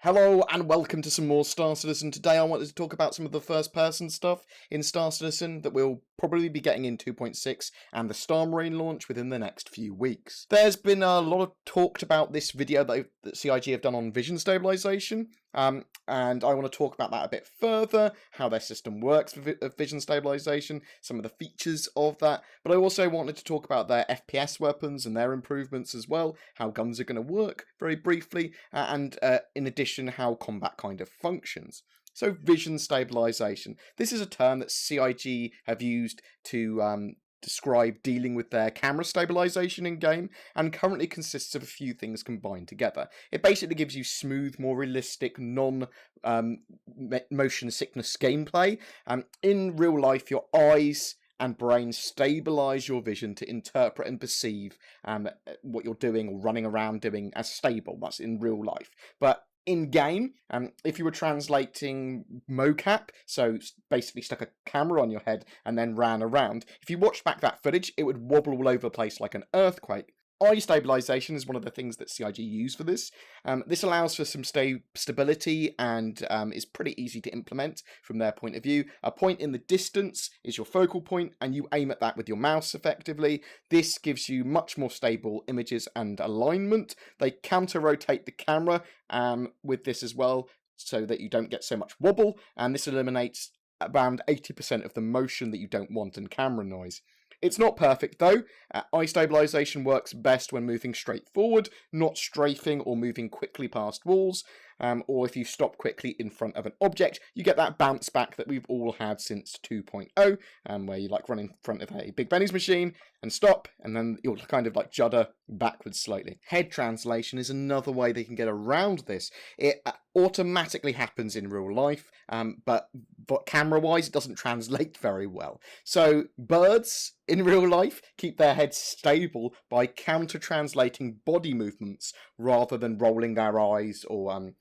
Hello and welcome to some more Star Citizen. Today I wanted to talk about some of the first person stuff in Star Citizen that we'll probably be getting in 2.6 and the Star Marine launch within the next few weeks. There's been a lot of talked about this video that CIG have done on Vision Stabilization, and I want to talk about that a bit further, how their system works for Vision Stabilization, some of the features of that, but I also wanted to talk about their FPS weapons and their improvements as well, how guns are going to work very briefly, and in addition how combat kind of functions. So Vision Stabilization. This is a term that CIG have used to describe dealing with their camera stabilization in game, and currently consists of a few things combined together. It basically gives you smooth, more realistic, non-motion sickness gameplay. In real life, your eyes and brain stabilize your vision to interpret and perceive what you're doing or running around doing as stable. That's in real life. But in game, if you were translating mocap, so basically stuck a camera on your head and then ran around, if you watched back that footage, it would wobble all over the place like an earthquake. Eye stabilization is one of the things that CIG use for this. This allows for some stability and is pretty easy to implement from their point of view. A point in the distance is your focal point, and you aim at that with your mouse effectively. This gives you much more stable images and alignment. They counter-rotate the camera with this as well, so that you don't get so much wobble, and this eliminates around 80% of the motion that you don't want in camera noise. It's not perfect though. Eye stabilization works best when moving straight forward, not strafing or moving quickly past walls, or if you stop quickly in front of an object, you get that bounce back that we've all had since 2.0, where you like run in front of a Big Benny's machine and stop, and then you'll kind of like judder backwards slightly. Head translation is another way they can get around this. It automatically happens in real life, but camera-wise, it doesn't translate very well. So birds in real life keep their heads stable by counter-translating body movements rather than rolling their eyes or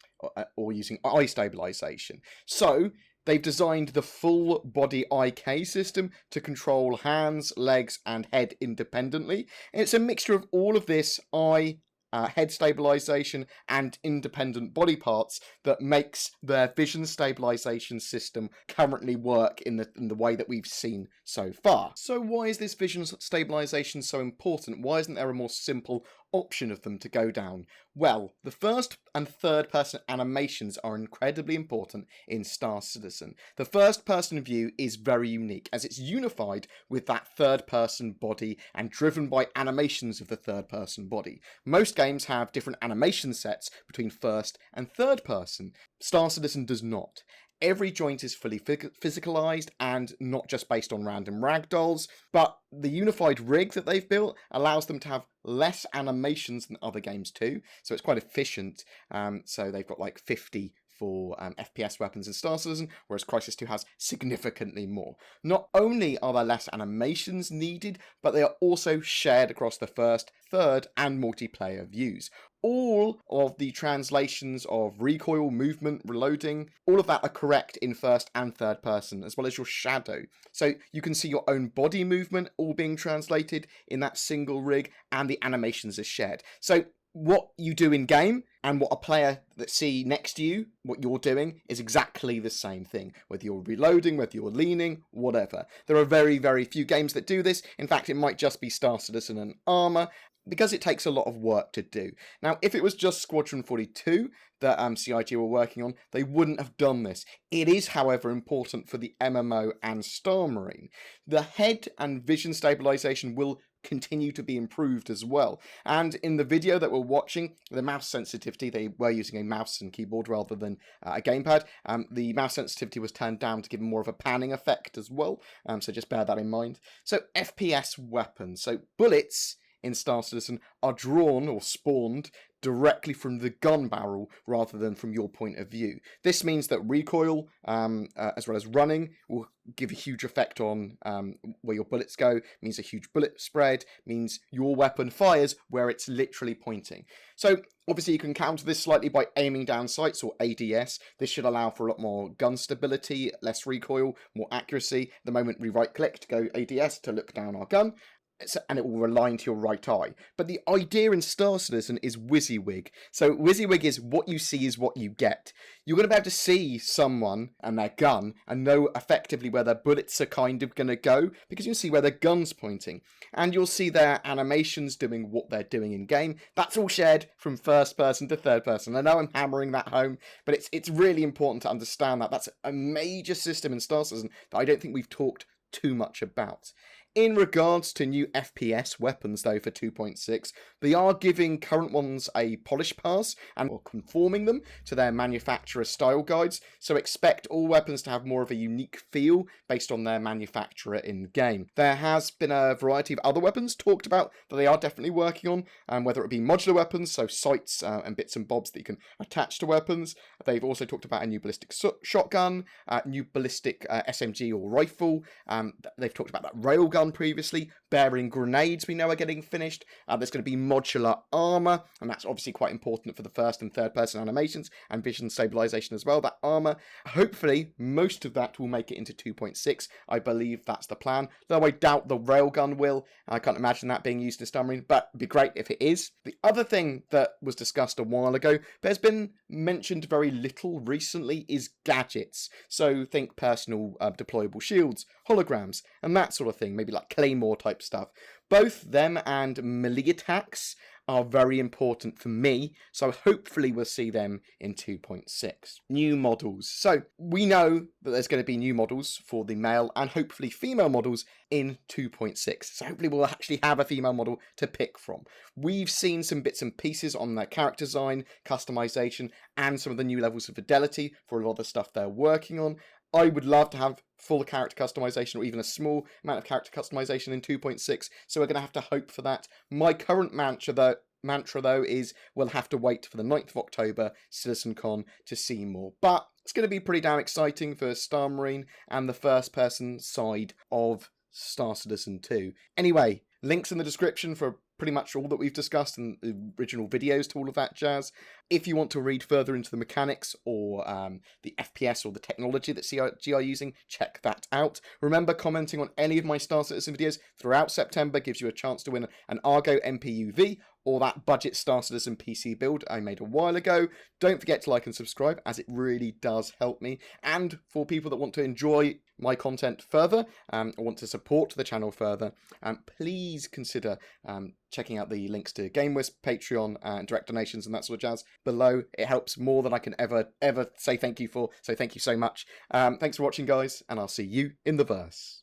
using eye stabilization. So they've designed the full body IK system to control hands, legs, and head independently. And it's a mixture of all of this head stabilization and independent body parts that makes their vision stabilization system currently work in the way that we've seen so far. So why is this vision stabilization so important? Why isn't there a more simple option of them to go down? Well, the first and third person animations are incredibly important in Star Citizen. The first person view is very unique as it's unified with that third person body and driven by animations of the third person body. Most games have different animation sets between first and third person. Star Citizen does not. Every joint is fully physicalized and not just based on random ragdolls, but the unified rig that they've built allows them to have less animations than other games too, so it's quite efficient. So they've got like 50 for FPS Weapons and Star Citizen, whereas Crysis 2 has significantly more. Not only are there less animations needed, but they are also shared across the first, third, and multiplayer views. All of the translations of recoil, movement, reloading, all of that are correct in first and third person, as well as your shadow. So you can see your own body movement all being translated in that single rig, and the animations are shared. So what you do in game and what a player that see next to you, what you're doing, is exactly the same thing. Whether you're reloading, whether you're leaning, whatever. There are very, very few games that do this. In fact, it might just be Star Citizen and Arma, because it takes a lot of work to do. Now, if it was just Squadron 42 that CIG were working on, they wouldn't have done this. It is, however, important for the MMO and Star Marine. The head and vision stabilization will continue to be improved as well. And in the video that we're watching, the mouse sensitivity, they were using a mouse and keyboard rather than a gamepad. The mouse sensitivity was turned down to give more of a panning effect as well. So just bear that in mind. So FPS weapons. So bullets in Star Citizen are drawn or spawned directly from the gun barrel rather than from your point of view. This means that recoil, as well as running, will give a huge effect on where your bullets go, means a huge bullet spread, means your weapon fires where it's literally pointing. So obviously you can counter this slightly by aiming down sights, or ADS. This should allow for a lot more gun stability, less recoil, more accuracy. The moment we right click to go ADS to look down our gun, and it will align to your right eye. But the idea in Star Citizen is WYSIWYG. So WYSIWYG is what you see is what you get. You're going to be able to see someone and their gun and know effectively where their bullets are kind of going to go, because you'll see where their gun's pointing. And you'll see their animations doing what they're doing in game. That's all shared from first person to third person. I know I'm hammering that home, but it's really important to understand that. That's a major system in Star Citizen that I don't think we've talked too much about. In regards to new FPS weapons, though, for 2.6, they are giving current ones a polish pass and conforming them to their manufacturer style guides, so expect all weapons to have more of a unique feel based on their manufacturer in-game. There has been a variety of other weapons talked about that they are definitely working on, whether it be modular weapons, so sights and bits and bobs that you can attach to weapons. They've also talked about a new ballistic shotgun, new ballistic SMG or rifle. They've talked about that railgun previously. Bearing grenades we know are getting finished. There's going to be modular armor, and that's obviously quite important for the first and third person animations and vision stabilization as well. That armor, hopefully most of that will make it into 2.6. I believe that's the plan, though I doubt the railgun will. I can't imagine that being used in Submarine, but it'd be great if it is. The other thing that was discussed a while ago, but has been mentioned very little recently, is gadgets. So think personal deployable shields, holograms, and that sort of thing, maybe like Claymore type stuff. Both them and melee attacks are very important for me, so hopefully we'll see them in 2.6. New models. So we know that there's going to be new models for the male and hopefully female models in 2.6. So hopefully we'll actually have a female model to pick from. We've seen some bits and pieces on their character design, customization, and some of the new levels of fidelity for a lot of the stuff they're working on. I would love to have full character customization or even a small amount of character customization in 2.6, so we're going to have to hope for that. My current mantra though is we'll have to wait for the 9th of October CitizenCon to see more. But it's going to be pretty damn exciting for Star Marine and the first person side of Star Citizen 2. Anyway, links in the description for pretty much all that we've discussed and the original videos to all of that jazz. If you want to read further into the mechanics or the FPS or the technology that CIG are using, check that out. Remember, commenting on any of my Star Citizen videos throughout September gives you a chance to win an Argo MPUV or that budget Star Citizen PC build I made a while ago. Don't forget to like and subscribe, as it really does help me. And for people that want to enjoy my content further, or want to support the channel further, please consider checking out the links to GameWist, Patreon, and direct donations and that sort of jazz below. It helps more than I can ever say thank you for, so thank you so much. Thanks for watching, guys, and I'll see you in the verse.